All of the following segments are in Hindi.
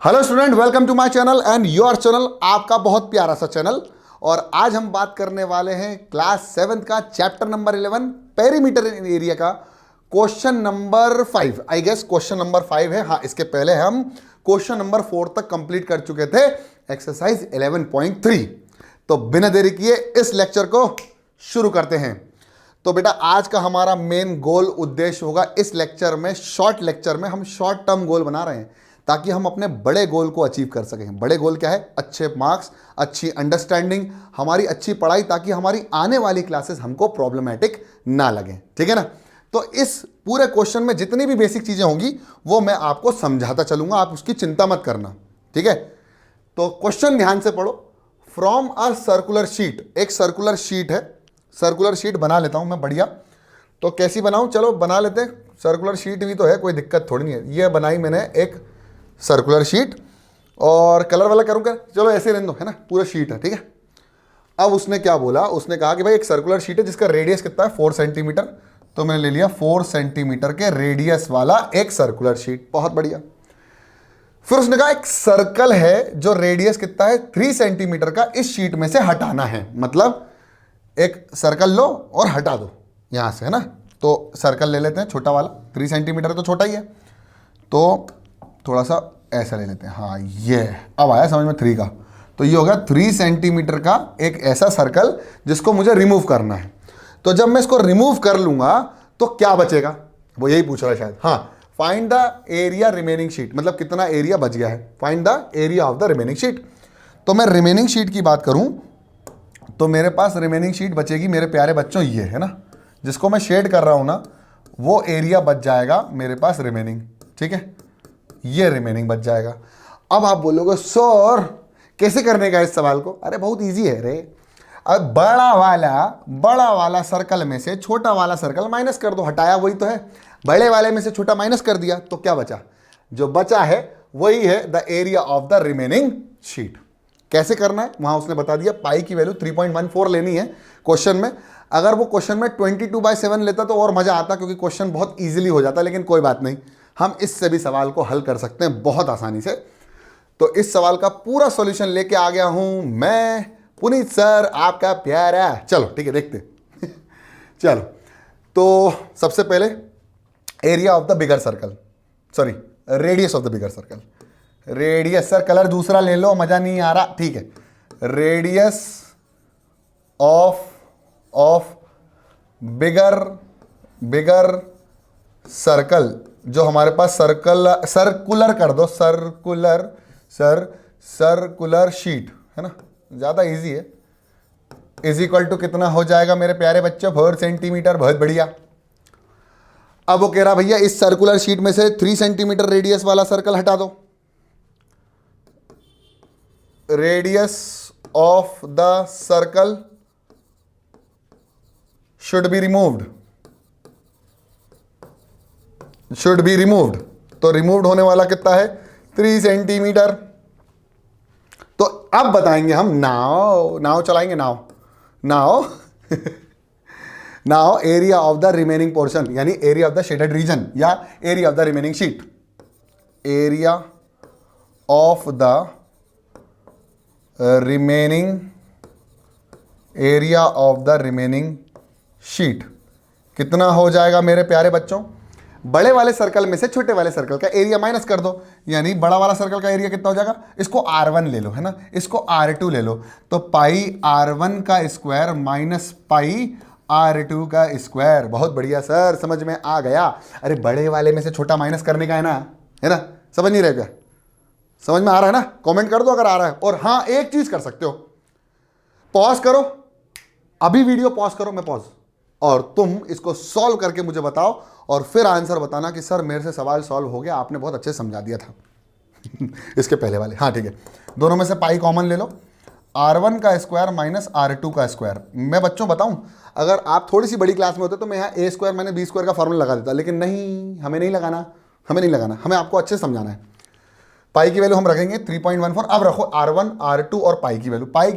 Hello student, welcome to my channel and your channel, आपका बहुत प्यारा सा चैनल। और आज हम बात करने वाले हैं क्लास 7 का chapter number 11 perimeter in area का question number 5। I guess question number 5 है। हाँ, इसके पहले हम क्वेश्चन नंबर 4 तक कंप्लीट कर चुके थे, एक्सरसाइज 11.3। तो बिना देरी किए इस लेक्चर को शुरू करते हैं। तो बेटा, आज का हमारा मेन गोल उद्देश्य होगा इस लेक्चर में, शॉर्ट लेक्चर में हम शॉर्ट टर्म गोल बना रहे हैं ताकि हम अपने बड़े गोल को अचीव कर सकें। बड़े गोल क्या है? अच्छे मार्क्स, अच्छी अंडरस्टैंडिंग, हमारी अच्छी पढ़ाई, ताकि हमारी आने वाली क्लासेस हमको प्रॉब्लमेटिक ना लगें। ठीक है ना? तो इस पूरे क्वेश्चन में जितनी भी बेसिक चीज़ें होंगी वो मैं आपको समझाता चलूंगा, आप उसकी चिंता मत करना। ठीक है? तो क्वेश्चन ध्यान से पढ़ो। फ्रॉम अ सर्कुलर शीट, एक सर्कुलर शीट है, सर्कुलर शीट बना लेता हूं मैं। बढ़िया, तो कैसी बनाऊं? चलो बना लेते हैं। सर्कुलर शीट भी तो है, कोई दिक्कत थोड़ी नहीं है। ये बनाई मैंने एक सर्कुलर शीट, और कलर वाला करूँ क्या? चलो ऐसे रहने दो, है ना, पूरा शीट है। ठीक है। अब उसने क्या बोला? उसने कहा कि भाई एक सर्कुलर शीट है जिसका रेडियस कितना है? 4 सेंटीमीटर। तो मैंने ले लिया 4 सेंटीमीटर के रेडियस वाला एक सर्कुलर शीट। बहुत बढ़िया। फिर उसने कहा एक सर्कल है जो रेडियस कितना है? 3 सेंटीमीटर का, इस शीट में से हटाना है। मतलब एक सर्कल लो और हटा दो यहां से, है ना। तो सर्कल ले लेते हैं छोटा वाला, 3 सेंटीमीटर तो छोटा ही है, तो थोड़ा सा ऐसा ले लेते हैं। हाँ, ये अब आया समझ में 3 का। तो ये होगा 3 सेंटीमीटर का एक ऐसा सर्कल जिसको मुझे रिमूव करना है। तो जब मैं इसको रिमूव कर लूंगा तो क्या बचेगा? वो यही पूछ रहा है शायद। हाँ, find the area remaining sheet, मतलब कितना एरिया बच गया है। Find the area of the remaining sheet. तो मैं रिमेनिंग शीट की बात करूं तो मेरे पास रिमेनिंग शीट बचेगी मेरे प्यारे बच्चों, ये है ना, जिसको मैं शेड कर रहा हूं ना, वो एरिया बच जाएगा मेरे पास रिमेनिंग। ठीक है, ये रिमेनिंग बच जाएगा। अब आप बोलोगे सर कैसे करने का इस सवाल को? अरे बहुत इजी है रे। अब बड़ा वाला सर्कल में से छोटा वाला सर्कल माइनस कर दो। हटाया वही तो है, बड़े वाले में से छोटा माइनस कर दिया, तो क्या बचा? जो बचा है वही है the area of the remaining sheet. कैसे करना है वहां उसने बता दिया। पाई की वैल्यू 3.14 लेनी है क्वेश्चन में। अगर वो क्वेश्चन में 22/7 लेता तो और मजा आता, क्योंकि क्वेश्चन बहुत इजीली हो जाता, लेकिन कोई बात नहीं, हम इससे भी सवाल को हल कर सकते हैं बहुत आसानी से। तो इस सवाल का पूरा सॉल्यूशन लेके आ गया हूं मैं, पुनीत सर, आपका प्यारा। चलो ठीक है, देखते चलो, तो सबसे पहले area of the bigger circle, sorry radius of the bigger circle. Radius, sir colour दूसरा ले लो, मजा नहीं आ रहा। ठीक है, रेडियस ऑफ बिगर सर्कल, जो हमारे पास सर्कुलर कर दो, सर्कुलर शीट, है ना, ज्यादा इजी है। इज इक्वल टू कितना हो जाएगा मेरे प्यारे बच्चों? 4 सेंटीमीटर। बहुत बढ़िया। अब वो कह रहा भैया इस सर्कुलर शीट में से 3 सेंटीमीटर रेडियस वाला सर्कल हटा दो। Radius of the circle should be removed. तो रिमूव्ड होने वाला कितना है? 3 सेंटीमीटर। तो अब बताएंगे हम, नाउ चलाएंगे, now area of the remaining portion, यानी area of the shaded region या area of the remaining sheet. Area of the remaining sheet कितना हो जाएगा मेरे प्यारे बच्चों? बड़े वाले सर्कल में से छोटे वाले सर्कल का एरिया माइनस कर दो, यानी बड़ा वाला सर्कल का एरिया कितना हो जाएगा? इसको R1 ले लो, है ना, इसको R2 ले लो। तो पाई R1 का स्क्वायर माइनस पाई R2 का स्क्वायर। बहुत बढ़िया सर, समझ में आ गया। अरे बड़े वाले में से छोटा माइनस करने का है ना, समझ नहीं रहे क्या? समझ में आ रहा है ना? कमेंट कर दो अगर आ रहा है। और हाँ, एक चीज कर सकते हो, पॉज करो, अभी वीडियो पॉज करो, मैं पॉज, और तुम इसको सॉल्व करके मुझे बताओ, और फिर आंसर बताना कि सर मेरे से सवाल सॉल्व हो गया, आपने बहुत अच्छे से समझा दिया था इसके पहले वाले। हाँ ठीक है, दोनों में से पाई कॉमन ले लो। R1 का स्क्वायर माइनस R2 का स्क्वायर। मैं बच्चों बताऊं, अगर आप थोड़ी सी बड़ी क्लास में होते तो मैं यहाँ A स्क्वायर मैंने B स्क्वायर का फॉर्मूला लगा देता, लेकिन नहीं, हमें नहीं लगाना, हमें आपको अच्छे से समझाना है। पाई की वैल्यू हम रखेंगे 3.14। अब रखो R1, R2 और पाई की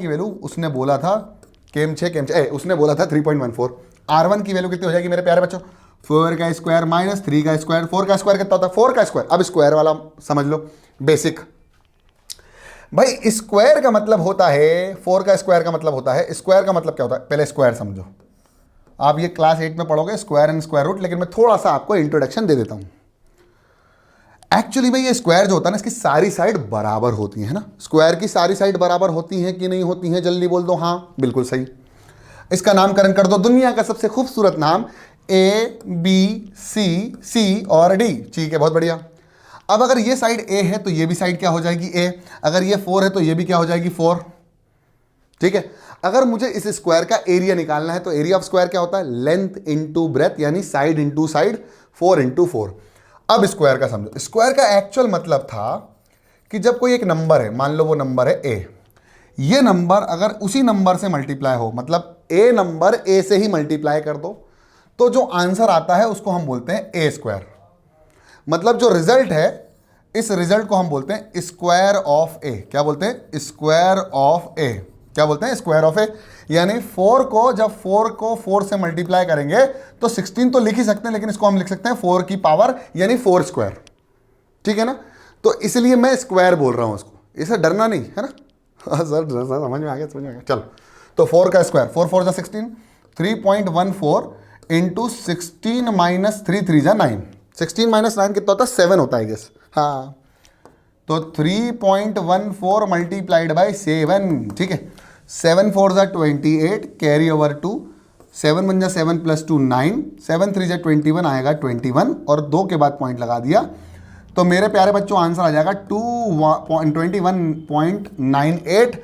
वैल्यू उसने बोला था उसने बोला था 3.14। R1 की वैल्यू कितनी हो जाएगी मेरे प्यारे बच्चों? 4 का स्क्वायर माइनस 3 का स्क्वायर। 4 का स्क्वायर कितना होता है? 4 का स्क्वायर। अब स्क्वायर वाला समझ लो, बेसिक भाई स्क्वायर का मतलब होता है, 4 का स्क्वायर का मतलब होता है, स्क्वायर का मतलब क्या होता है, पहले स्क्वायर समझो। आप ये क्लास 8 में पढ़ोगे स्क्वायर एंड स्क्वायर रूट, लेकिन मैं थोड़ा सा आपको इंट्रोडक्शन दे देता हूं। एक्चुअली भाई ये स्क्वायर जो होता है ना, इसकी सारी साइड बराबर होती है ना। स्क्वायर की सारी साइड बराबर होती हैं कि नहीं होती हैं, जल्दी बोल दो। हाँ बिल्कुल सही। इसका नामकरण कर दो दुनिया का सबसे खूबसूरत नाम, ए बी सी, सी और डी। ठीक है, बहुत बढ़िया। अब अगर ये साइड ए है तो ये भी साइड क्या हो जाएगी, ए। अगर ये 4 है तो ये भी क्या हो जाएगी, 4। ठीक है। अगर मुझे इस स्क्वायर का एरिया निकालना है तो एरिया ऑफ स्क्वायर क्या होता है, लेंथ इंटू ब्रेथ, यानी साइड इंटू साइड, 4 इंटू 4। अब स्क्वायर का समझो। स्क्वायर का एक्चुअल मतलब था कि जब कोई एक नंबर है, मान लो वो नंबर है ए, ये नंबर अगर उसी नंबर से मल्टीप्लाई हो, मतलब ए नंबर ए से ही मल्टीप्लाई कर दो, तो जो आंसर आता है उसको हम बोलते हैं ए स्क्वायर। मतलब जो रिजल्ट है, इस रिजल्ट को हम बोलते हैं स्क्वायर ऑफ ए। क्या बोलते हैं, स्क्वायर ऑफ ए। क्या बोलते हैं, स्क्वायर ऑफ ए। यानी 4 को, जब 4 को 4 से मल्टीप्लाई करेंगे तो 16 तो लिख ही सकते हैं, लेकिन इसको हम लिख सकते हैं 4 की पावर, यानी 4 स्क्वायर। ठीक है ना। तो इसलिए मैं स्क्वायर बोल रहा हूं उसको, इसे डरना नहीं है ना। सर समझ में आ गया, समझ में आ गया। चलो, तो 4 का स्क्वायर, 4 4 जा 16, 3.14 इंटू 16 माइनस 3 3 जा 9। 16 माइनस 9 कितना होता है, 7 होता है गेस। हाँ, तो 3.14 मल्टीप्लाइड बाई 7। ठीक है, 7 4 जा 28, कैरी ओवर 2, 7 1 जा 7 प्लस 2 9, 7 3 जा 21 आएगा 21, और 2 के बाद पॉइंट लगा दिया, तो मेरे प्यारे बच्चों आंसर आ जाएगा 21.98।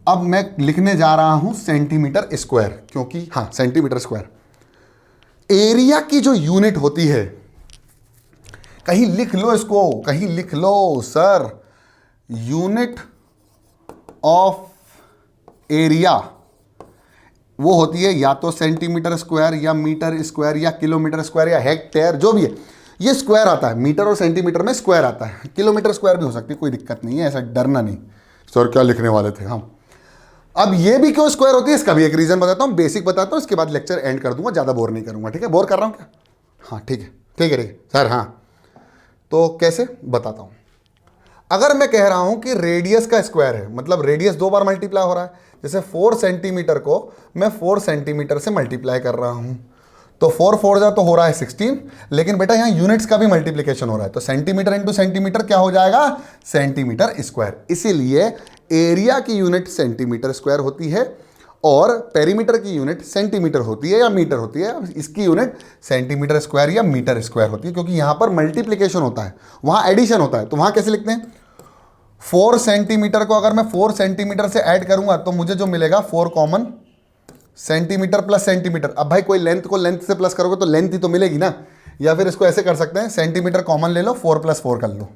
अब मैं लिखने जा रहा हूं सेंटीमीटर स्क्वायर, क्योंकि हाँ सेंटीमीटर स्क्वायर एरिया की जो यूनिट होती है, कहीं लिख लो इसको, कहीं लिख लो सर, यूनिट ऑफ एरिया वो होती है या तो सेंटीमीटर स्क्वायर या मीटर स्क्वायर या किलोमीटर स्क्वायर या हेक्टेयर, जो भी है। ये स्क्वायर आता है, मीटर और सेंटीमीटर में स्क्वायर आता है, किलोमीटर स्क्वायर भी हो सकती है, कोई दिक्कत नहीं है, ऐसा डरना नहीं। सर क्या लिखने वाले थे हम। अब ये भी क्यों स्क्वायर होती है, इसका भी एक रीजन बताता हूँ, बेसिक बताता हूँ, इसके बाद लेक्चर एंड कर दूंगा, ज़्यादा बोर नहीं करूंगा। ठीक है, बोर कर रहा हूँ क्या? हाँ ठीक है, ठीक है, ठीक है सर। हाँ तो कैसे बताता हूँ। अगर मैं कह रहा हूँ कि रेडियस का स्क्वायर है, मतलब रेडियस 2 बार मल्टीप्लाई हो रहा है, जैसे 4 सेंटीमीटर को मैं 4 सेंटीमीटर से मल्टीप्लाई कर रहा हूँ, तो 4 4 जा तो हो रहा है 16, लेकिन बेटा यहाँ यूनिट्स का भी मल्टीप्लिकेशन हो रहा है, तो सेंटीमीटर इंटू सेंटीमीटर क्या हो जाएगा, सेंटीमीटर स्क्वायर। इसीलिए एरिया की यूनिट सेंटीमीटर स्क्वायर होती है और पेरीमीटर की यूनिट सेंटीमीटर होती है या मीटर होती है, इसकी यूनिट सेंटीमीटर स्क्वायर या मीटर स्क्वायर होती है, क्योंकि यहाँ पर मल्टीप्लिकेशन होता है, वहाँ एडिशन होता है। तो वहाँ कैसे लिखते हैं, 4 सेंटीमीटर को अगर मैं 4 सेंटीमीटर से ऐड करूंगा तो मुझे जो मिलेगा 4 कॉमन सेंटीमीटर प्लस सेंटीमीटर। अब भाई कोई लेंथ को लेंथ से प्लस करोगे तो लेंथ ही तो मिलेगी ना, या फिर इसको ऐसे कर सकते हैं, सेंटीमीटर कॉमन ले लो, 4 + 4 कर लो,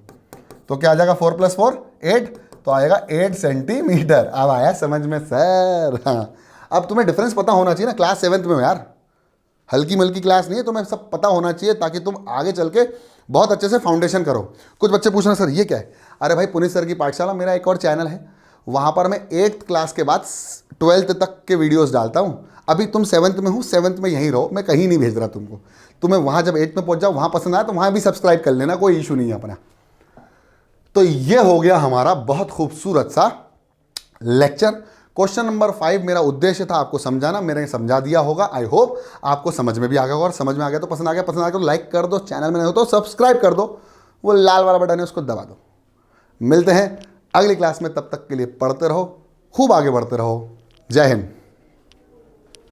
तो क्या आ जाएगा 4 + 4 8, तो आएगा 8 सेंटीमीटर। अब आया समझ में सर। हाँ, अब तुम्हें डिफरेंस पता होना चाहिए ना, क्लास 7th में हो यार, हल्की मल्की क्लास नहीं है, तुम्हें सब पता होना चाहिए ताकि तुम आगे चल के बहुत अच्छे से फाउंडेशन करो। कुछ बच्चे पूछ रहे हैं सर ये क्या है, अरे भाई पुनीत सर की पाठशाला मेरा एक और चैनल है, वहाँ पर मैं 8th क्लास के बाद 12th तक के वीडियोस डालता हूँ। अभी तुम 7th में हो, 7th में यहीं रहो, मैं कहीं नहीं भेज रहा तुमको, तुम्हें वहाँ जब 8th में पहुँच जाओ, वहाँ पसंद आए तो वहाँ भी सब्सक्राइब कर लेना, कोई इशू नहीं है अपना। तो ये हो गया हमारा बहुत खूबसूरत सा लेक्चर। क्वेश्चन नंबर 5 मेरा उद्देश्य था आपको समझाना, मैंने समझा दिया होगा। आई होप आपको समझ में भी आ गया होगा, और समझ में आ गया तो पसंद आ गया, पसंद आ गया तो लाइक कर दो, चैनल में नहीं हो तो सब्सक्राइब कर दो, वो लाल वाला बटन है उसको दबा दो। मिलते हैं अगली क्लास में, तब तक के लिए पढ़ते रहो, खूब आगे बढ़ते रहो। जय हिंद।